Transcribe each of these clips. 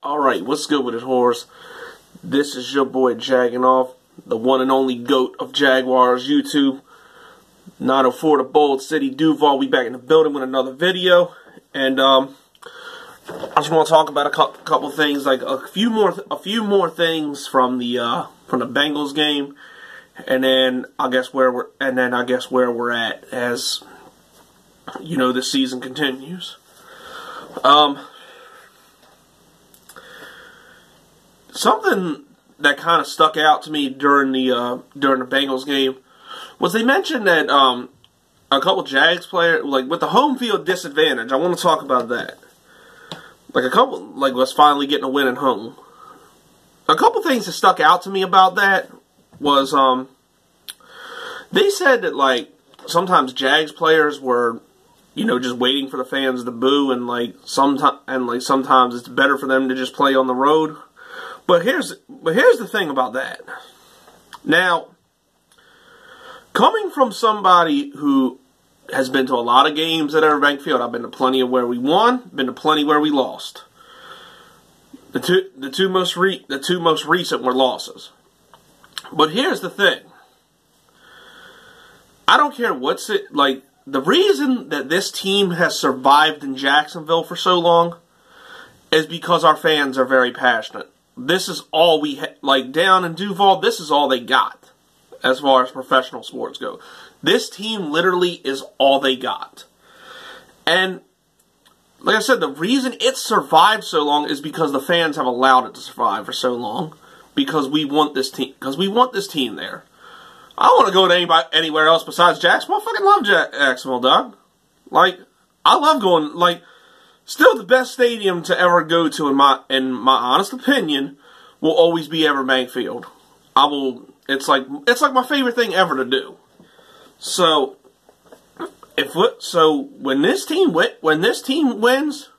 Alright, what's good with it, whores? This is your boy Jagging Off, the one and only GOAT of Jaguars YouTube. 904 the Bold City Duval. We back in the building with another video. And I just want to talk about a couple things, like a few more things from the Bengals game, and then I guess where we're at as the season continues. Something that kind of stuck out to me during the Bengals game was they mentioned that a couple Jags players, like with the home field disadvantage. I want to talk about that. Like a couple, like was finally getting a win at home. A couple things that stuck out to me about that was they said that like sometimes Jags players were just waiting for the fans to boo, and sometimes it's better for them to just play on the road. But here's the thing about that. Now, coming from somebody who has been to a lot of games at Everbank Field, I've been to plenty of where we won, been to plenty where we lost. The two most recent were losses. But here's the thing. I don't care what's it like. The reason that this team has survived in Jacksonville for so long is because our fans are very passionate. This is all we like down in Duval. This is all they got as far as professional sports go. This team literally is all they got. And like I said, the reason it survived so long is because the fans have allowed it to survive for so long. Because we want this team. Because we want this team there. I don't want to go to anywhere else besides Jacksonville. I fucking love Jacksonville, dog. Like, I love going, like, still the best stadium to ever go to, in my honest opinion, will always be Everbank Field. It's like my favorite thing ever to do. So, when this team wins,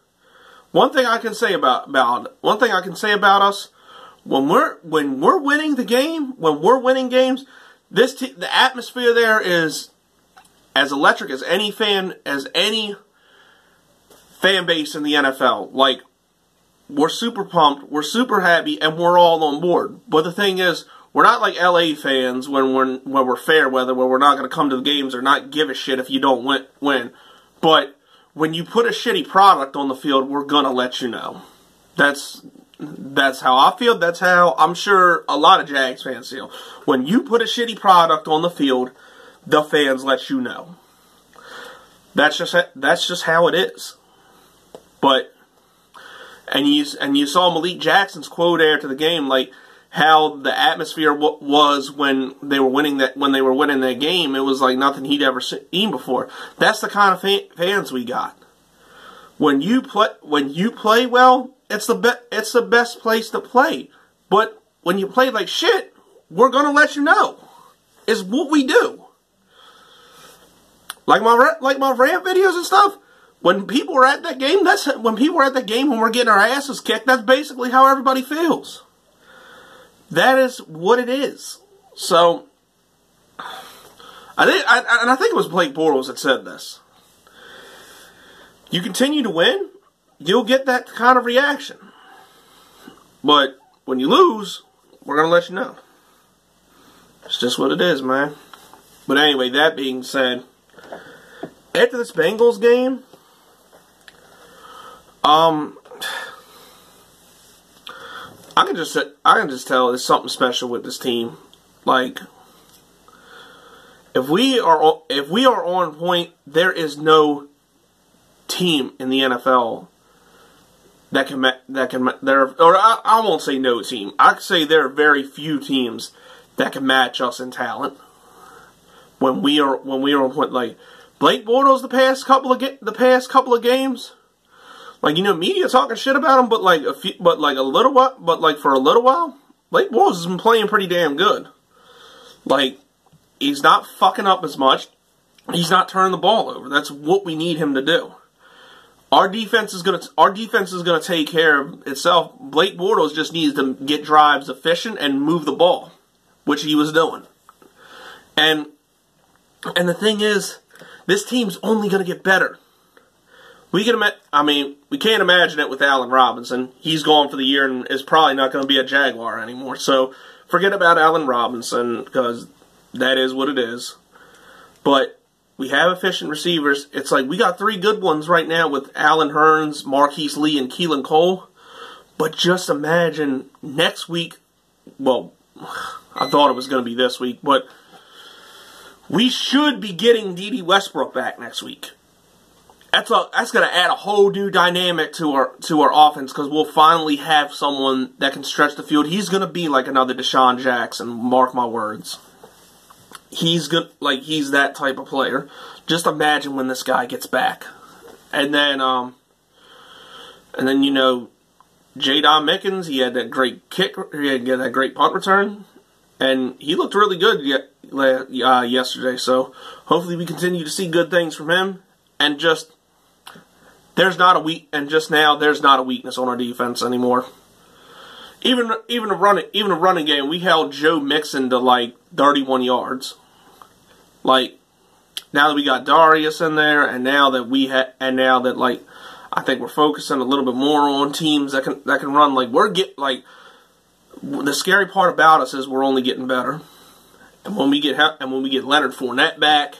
one thing I can say about us, when we're winning the game, when we're winning games, the atmosphere there is as electric as any fan base in the NFL. Like, we're super pumped, we're super happy, and we're all on board. But the thing is, we're not like LA fans when we're fair weather, where we're not going to come to the games or not give a shit if you don't win. But when you put a shitty product on the field, we're going to let you know. That's how I feel. That's how I'm sure a lot of Jags fans feel. When you put a shitty product on the field, the fans let you know. That's just how it is. But and you saw Malik Jackson's quote after the game, like how the atmosphere was when they were winning that game. It was like nothing he'd ever seen before. That's the kind of fans we got. When you play well, it's the best place to play. But when you play like shit, we're gonna let you know. It's what we do. Like my rant videos and stuff. When people are at that game, when we're getting our asses kicked, that's basically how everybody feels. That is what it is. So, I think it was Blake Bortles that said this. You continue to win, you'll get that kind of reaction. But when you lose, we're going to let you know. It's just what it is, man. But anyway, that being said, after this Bengals game, I can just tell there's something special with this team. Like, if we are on point, there is no team in the NFL I won't say no team. I could say there are very few teams that can match us in talent. When we are on point, like Blake Bortles the past couple of games, like media talking shit about him, but for a little while, Blake Bortles has been playing pretty damn good. Like, he's not fucking up as much. He's not turning the ball over. That's what we need him to do. Our defense is gonna take care of itself. Blake Bortles just needs to get drives efficient and move the ball, which he was doing. And the thing is, this team's only gonna get better. we can't imagine it with Allen Robinson. He's gone for the year and is probably not going to be a Jaguar anymore. So forget about Allen Robinson because that is what it is. But we have efficient receivers. It's like we got 3 good ones right now with Allen Hurns, Marquise Lee, and Keelan Cole. But just imagine next week. Well, I thought it was going to be this week, but we should be getting D.D. Westbrook back next week. That's going to add a whole new dynamic to our offense because we'll finally have someone that can stretch the field. He's going to be like another Deshaun Jackson. Mark my words. He's good, like he's that type of player. Just imagine when this guy gets back, and then you know, J-Don Mickens. He had that great kick. He had that great punt return, and he looked really good yesterday. So hopefully we continue to see good things from him. And just there's not a weakness on our defense anymore. Even a running game, we held Joe Mixon to like 31 yards. Like now that we got Darius in there, and now that like I think we're focusing a little bit more on teams that can run. Like the scary part about us is we're only getting better. And when we get Leonard Fournette back,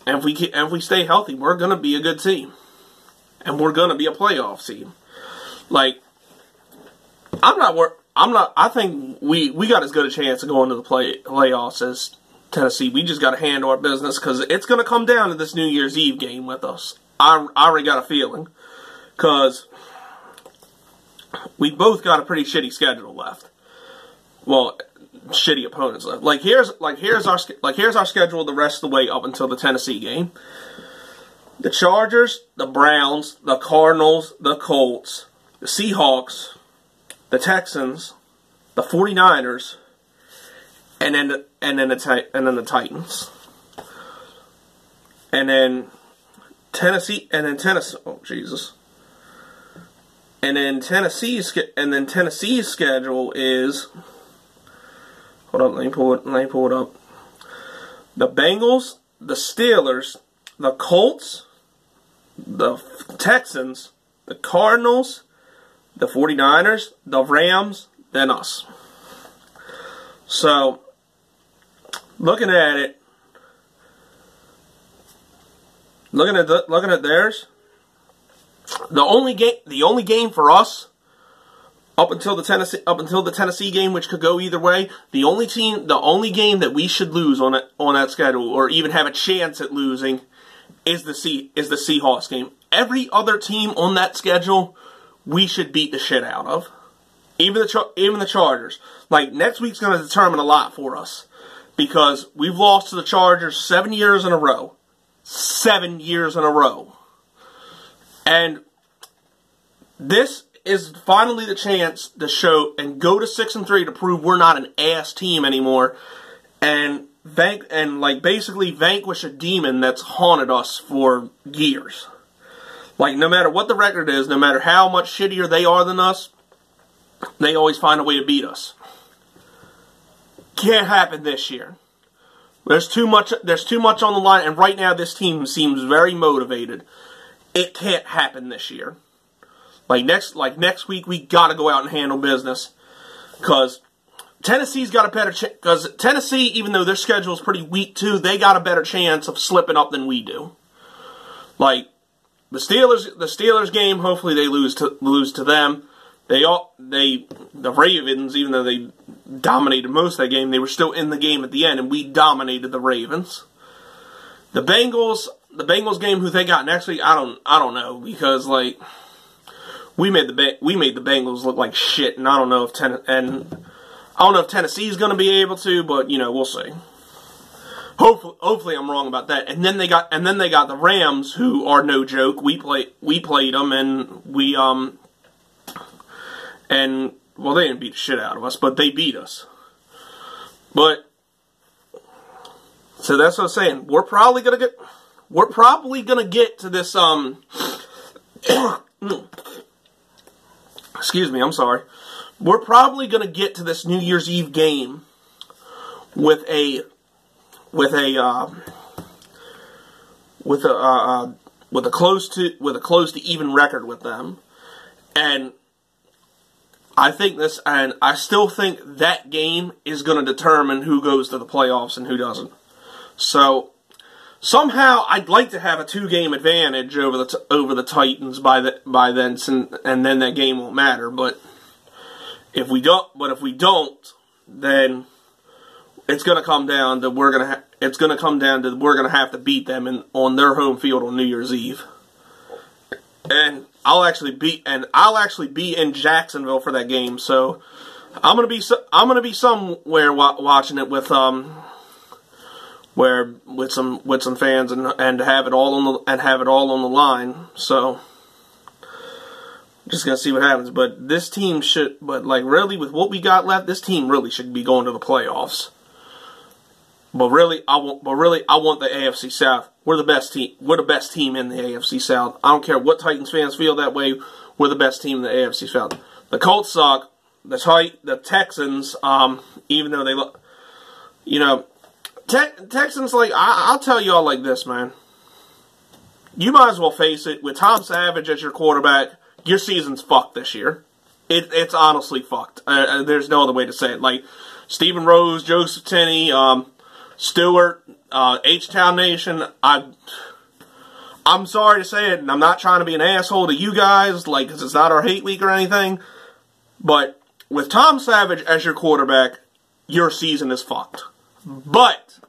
and if we stay healthy, we're gonna be a good team, and we're gonna be a playoff team. Like I think we got as good a chance of going to the playoffs as Tennessee. We just got to handle our business because it's going to come down to this New Year's Eve game with us. I already got a feeling because we both got a pretty shitty schedule left. Well, shitty opponents left. Here's our schedule the rest of the way up until the Tennessee game. The Chargers, the Browns, the Cardinals, the Colts, the Seahawks, the Texans, the 49ers, and then the Titans. And then Tennessee. Oh Jesus! And then Tennessee's schedule is. Hold on, let me pull it up. The Bengals, the Steelers, the Colts, the Texans, the Cardinals, the 49ers, the Rams, then us. So, looking at theirs, the only game for us up until the Tennessee game, which could go either way, the only game that we should lose on that schedule, or even have a chance at losing, is the Seahawks game. Every other team on that schedule, we should beat the shit out of. Even the Chargers. Like, next week's going to determine a lot for us. Because we've lost to the Chargers 7 years in a row. 7 years in a row. And this is finally the chance to show and go to 6-3 to prove we're not an ass team anymore. And basically vanquish a demon that's haunted us for years. Like, no matter what the record is, no matter how much shittier they are than us, they always find a way to beat us. Can't happen this year. There's too much on the line, and right now this team seems very motivated. It can't happen this year. Like next week, we got to go out and handle business. Because Tennessee's got a better chance. Because Tennessee, even though their schedule is pretty weak too, they got a better chance of slipping up than we do. Like, the Steelers game, hopefully they lose to them. The Ravens, even though they dominated most of that game, they were still in the game at the end, and we dominated the Ravens. The Bengals game, who they got next week, I don't know, because like we made the Bengals look like shit, and I don't know if Tennessee's going to be able to, but you know, we'll see. Hopefully I'm wrong about that. And then they got the Rams, who are no joke. We played them, and well, they didn't beat the shit out of us, but they beat us. But so that's what I'm saying. We're probably gonna get to this excuse me, I'm sorry. We're probably gonna get to this New Year's Eve game with a with a close to even record with them, and I still think that game is going to determine who goes to the playoffs and who doesn't. So somehow I'd like to have a 2-game advantage over the Titans by then, and then that game won't matter. But if we don't, then it's going to come down to we're going to have to beat them on their home field on New Year's Eve. And I'll actually be in Jacksonville for that game, so I'm gonna be somewhere watching it with some fans and have it all on the line. So just gonna see what happens. But this team really with what we got left, this team really should be going to the playoffs. But really, I want the AFC South. We're the best team. We're the best team in the AFC South. I don't care what Titans fans feel that way. We're the best team in the AFC South. The Colts suck. The Texans, even though they look, Texans, I'll tell y'all like this, man. You might as well face it. With Tom Savage as your quarterback, your season's fucked this year. It's honestly fucked. There's no other way to say it. Like Stephen Rose, Joseph Tenney, Stewart, H-Town Nation, I'm sorry to say it, and I'm not trying to be an asshole to you guys, because it's not our hate week or anything, but with Tom Savage as your quarterback, your season is fucked. But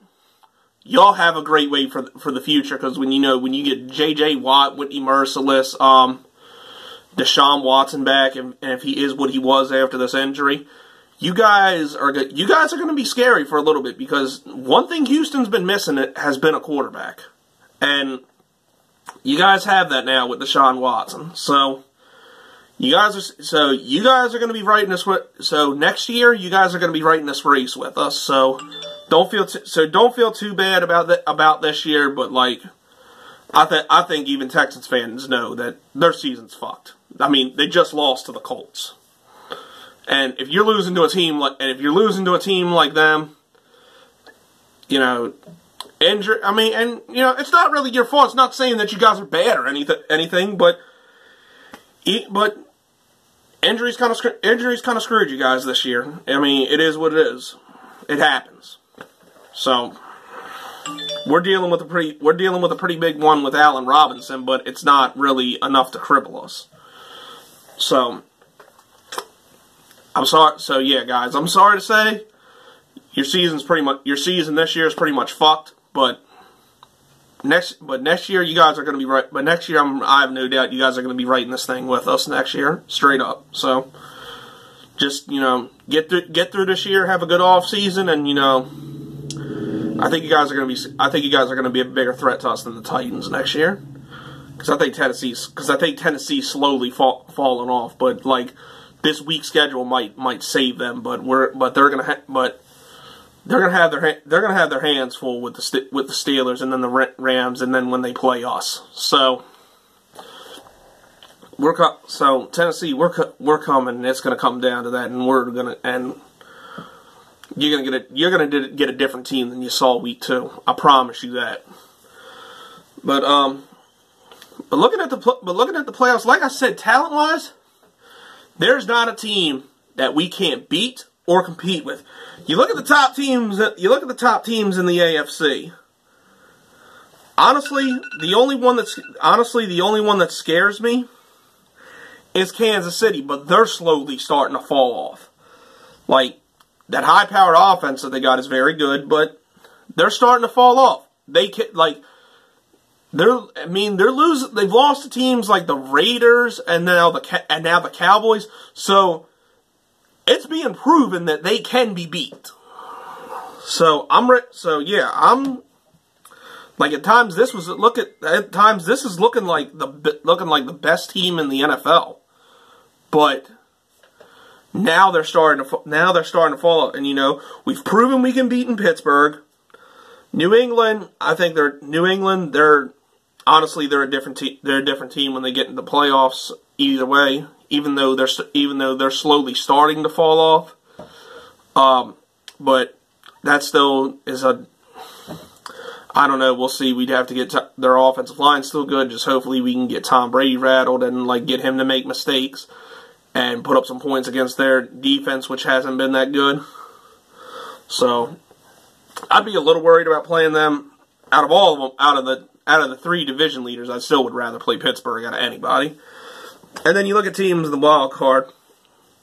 y'all have a great way for the future, because when you get J.J. Watt, Whitney Merciless, Deshaun Watson back, and if he is what he was after this injury, you guys are going to be scary for a little bit, because one thing Houston's been missing has been a quarterback, and you guys have that now with Deshaun Watson. So you guys are going to be right in this. So next year you guys are going to be right in this race with us. So don't feel too bad about this year. But I think even Texans fans know that their season's fucked. I mean, they just lost to the Colts. And if you're losing to a team like them, injury. I mean, and it's not really your fault. It's not saying that you guys are bad or anything, but injuries kind of screwed you guys this year. I mean, it is what it is. It happens. So we're dealing with a pretty big one with Allen Robinson, but it's not really enough to cripple us. So I'm sorry. So yeah, guys, I'm sorry to say your season this year is pretty much fucked. But next year you guys are going to be right. But next year I have no doubt you guys are going to be writing this thing with us next year, straight up. So just get through this year, have a good off season, and I think you guys are going to be a bigger threat to us than the Titans next year. Because I think Tennessee's slowly falling off, but this week's schedule might save them. But they're gonna have their hands full with the Steelers and then the Rams, and then when they play us. So Tennessee, we're coming. It's gonna come down to that, and you're gonna get a different team than you saw week 2. I promise you that. But looking at the playoffs, like I said, talent-wise, there's not a team that we can't beat or compete with. You look at the top teams. You look at the top teams in the AFC. Honestly, the only one that scares me is Kansas City, but they're slowly starting to fall off. That high-powered offense that they got is very good, but they're starting to fall off. They're losing. They've lost to teams like the Raiders and now the Cowboys. So it's being proven that they can be beat. So I'm at times this is looking like the best team in the NFL, but now they're starting to fall. And we've proven we can beat in Pittsburgh. New England, they're honestly they're a different team. They're a different team when they get into the playoffs. Either way, even though they're slowly starting to fall off, but that still is I don't know. We'll see. We'd have to get their offensive line still good. Just hopefully we can get Tom Brady rattled and like get him to make mistakes and put up some points against their defense, which hasn't been that good. So I'd be a little worried about playing them. Out of all of them, out of the three division leaders, I still would rather play Pittsburgh out of anybody. And then you look at teams in the wild card.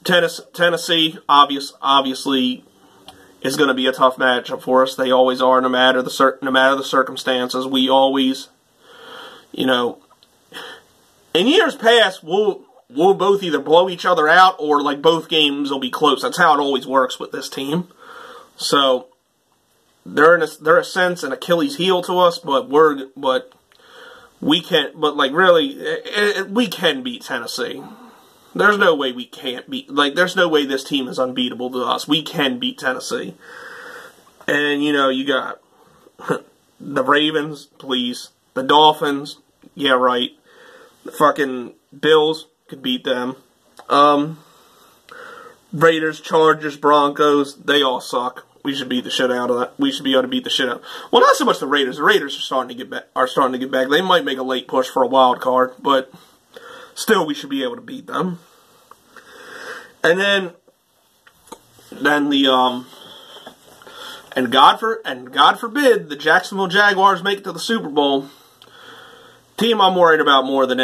Tennessee, obviously, is going to be a tough matchup for us. They always are, no matter the circumstances. We always, in years past, we'll both either blow each other out or like both games will be close. That's how it always works with this team. So they're a sense an Achilles heel to us, but we can't. But like really, we can beat Tennessee. There's no way we can't beat. Like there's no way this team is unbeatable to us. We can beat Tennessee. And you got the Ravens, please. The Dolphins, yeah right. The fucking Bills could beat them. Raiders, Chargers, Broncos, they all suck. We should beat the shit out of that. We should be able to beat the shit out. Well, not so much the Raiders. The Raiders are starting to get back. They might make a late push for a wild card, but still, we should be able to beat them. And then the and God forbid the Jacksonville Jaguars make it to the Super Bowl. Team I'm worried about more than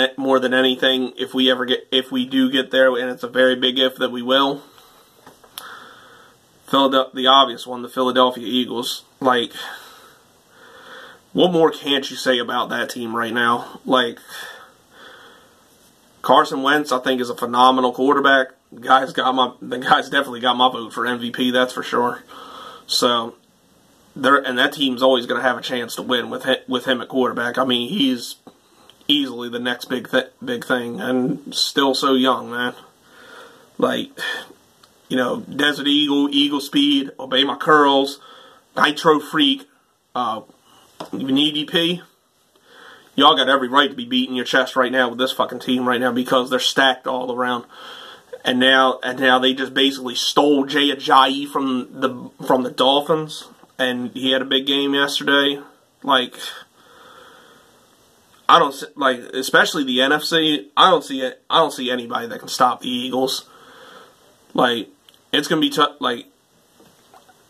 anything if we do get there, and it's a very big if that we will. The obvious one, the Philadelphia Eagles. Like, what more can't you say about that team right now? Like, Carson Wentz, I think, is a phenomenal quarterback. The guy's definitely got my vote for MVP, that's for sure. So, that team's always going to have a chance to win with him at quarterback. I mean, he's easily the next big thing, and still so young, man. Like, Desert Eagle Speed, Obey My Curls, Nitro Freak, even EDP. Y'all got every right to be beating your chest right now with this fucking team right now because they're stacked all around. And now they just basically stole Jay Ajayi from the Dolphins, and he had a big game yesterday. Like, I don't like, especially the NFC. I don't see anybody that can stop the Eagles. Like, it's gonna be tough. Like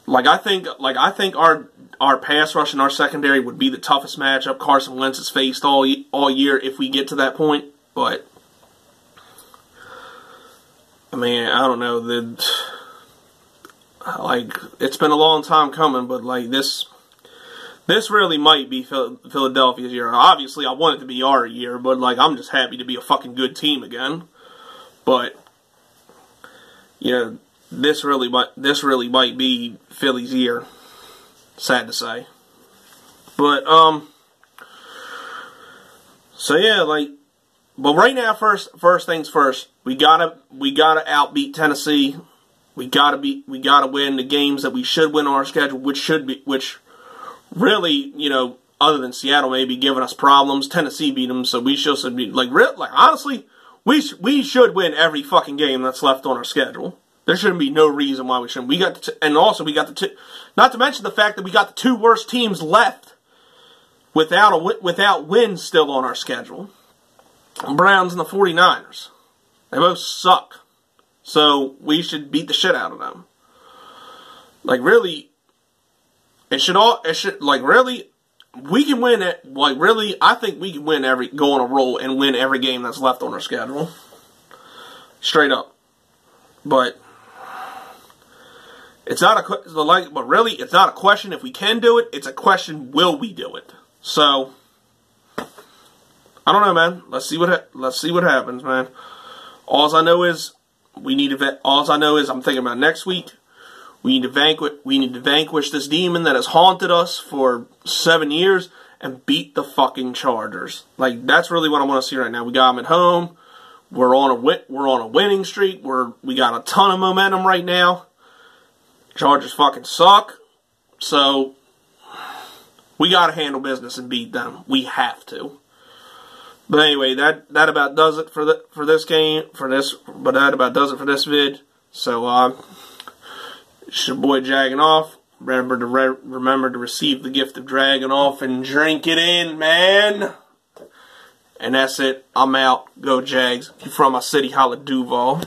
I think our pass rush and our secondary would be the toughest matchup Carson Wentz has faced all year if we get to that point. But I mean, I don't know. It's been a long time coming, but like this really might be Philadelphia's year. Obviously, I want it to be our year, but like I'm just happy to be a fucking good team again. But this really might be Philly's year. Sad to say. But so yeah, but right now, first things first, we gotta outbeat Tennessee. We gotta win the games that we should win on our schedule, which really, other than Seattle maybe giving us problems, Tennessee beat them, so we should be honestly, we should win every fucking game that's left on our schedule. There shouldn't be no reason why we shouldn't. Not to mention the fact that we got the two worst teams left without wins still on our schedule. The Browns and the 49ers. They both suck. So we should beat the shit out of them. We can win it. I think we can go on a roll and win every game that's left on our schedule. Straight up. But it's not a question if we can do it. It's a question, will we do it? So I don't know, man. Let's see what happens, man. All I know is I'm thinking about next week. We need to vanquish this demon that has haunted us for 7 years and beat the fucking Chargers. Like, that's really what I want to see right now. We got them at home. We're on a winning streak. We got a ton of momentum right now. Chargers fucking suck. So we got to handle business and beat them. We have to. But anyway, that about does it for this game. That about does it for this vid. So it's your boy Jagging Off. remember to receive the gift of Dragunov and drink it in, man. And that's it. I'm out. Go Jags. You from my city, holla Duval.